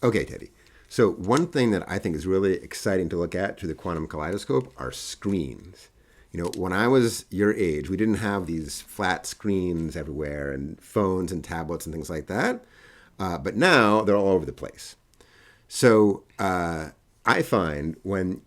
Okay, Teddy. So one thing that I think is really exciting to look at through the quantum kaleidoscope are screens. You know, when I was your age, we didn't have these flat screens everywhere and phones and tablets and things like that. But now they're all over the place. So I find when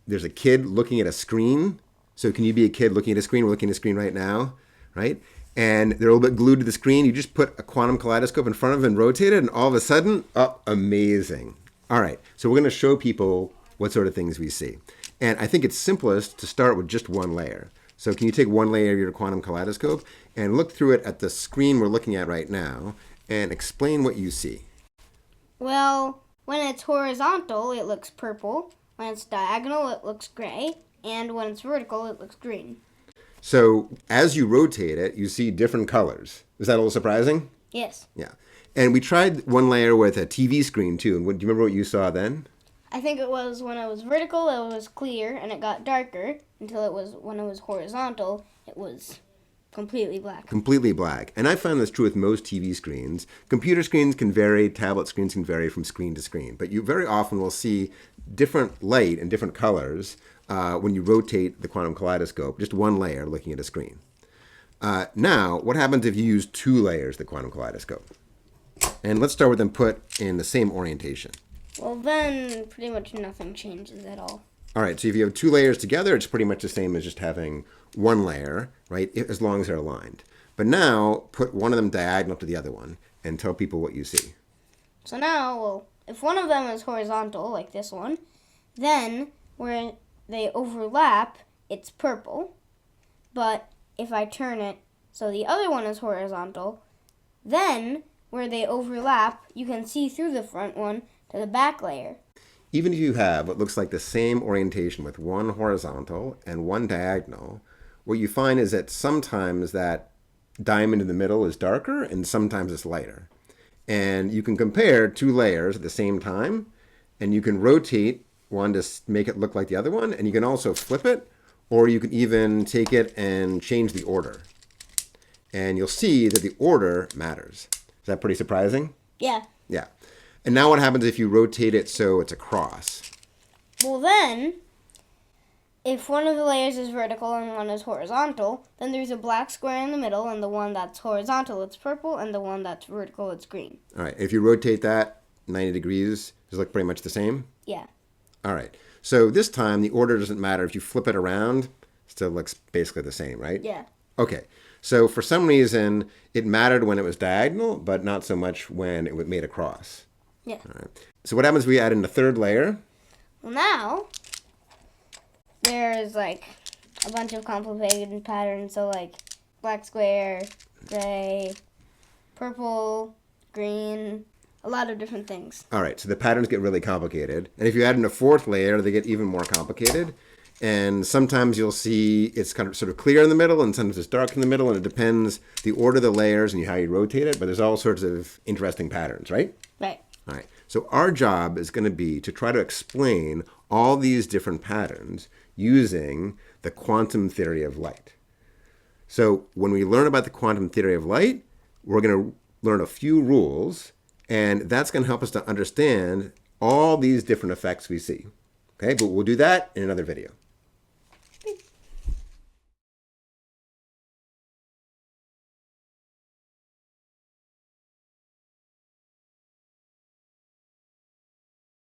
there's a kid looking at a screen, so can you be a kid looking at a screen? We're looking at a screen right now, right? And they're a little bit glued to the screen. You just put a quantum kaleidoscope in front of them and rotate it, and all of a sudden, oh, amazing. All right, so we're going to show people what sort of things we see. And I think it's simplest to start with just one layer. So can you take one layer of your quantum kaleidoscope and look through it at the screen we're looking at right now and explain what you see? Well, when it's horizontal, it looks purple. When it's diagonal, it looks gray. And when it's vertical, it looks green. So as you rotate it, you see different colors. Is that a little surprising? Yes. Yeah. And we tried one layer with a TV screen too. And do you remember what you saw then? I think it was when it was vertical, it was clear, and it got darker until when it was horizontal, it was completely black. Completely black. And I found this true with most TV screens. Computer screens can vary, tablet screens can vary from screen to screen. But you very often will see different light and different colors when you rotate the quantum kaleidoscope, just one layer looking at a screen. Now, what happens if you use two layers of the quantum kaleidoscope? And let's start with them put in the same orientation. Well, then pretty much nothing changes at all. All right, so if you have two layers together, it's pretty much the same as just having one layer, right, as long as they're aligned. But now, put one of them diagonal to the other one and tell people what you see. So now, well, if one of them is horizontal, like this one, then where they overlap, it's purple. But if I turn it so the other one is horizontal, then where they overlap, you can see through the front one to the back layer. Even if you have what looks like the same orientation with one horizontal and one diagonal, what you find is that sometimes that diamond in the middle is darker and sometimes it's lighter. And you can compare two layers at the same time, and you can rotate one to make it look like the other one, and you can also flip it, or you can even take it and change the order. And you'll see that the order matters. Is that pretty surprising? Yeah. Yeah. And now what happens if you rotate it so it's a cross? Well then, if one of the layers is vertical and one is horizontal, then there's a black square in the middle, and the one that's horizontal, it's purple, and the one that's vertical, it's green. All right. If you rotate that 90 degrees, does it look pretty much the same? Yeah. All right. So this time, the order doesn't matter. If you flip it around, it still looks basically the same, right? Yeah. Okay. So for some reason, it mattered when it was diagonal, but not so much when it made a cross. Yeah. All right. So what happens if we add in a third layer? Well, now there's like a bunch of complicated patterns. So like black square, gray, purple, green, a lot of different things. All right. So the patterns get really complicated. And if you add in a fourth layer, they get even more complicated. And sometimes you'll see it's kind of sort of clear in the middle, and sometimes it's dark in the middle, and it depends the order of the layers and how you rotate it. But there's all sorts of interesting patterns, right? Right. All right. So our job is going to be to try to explain all these different patterns using the quantum theory of light. So when we learn about the quantum theory of light, we're going to learn a few rules, and that's going to help us to understand all these different effects we see. Okay, but we'll do that in another video.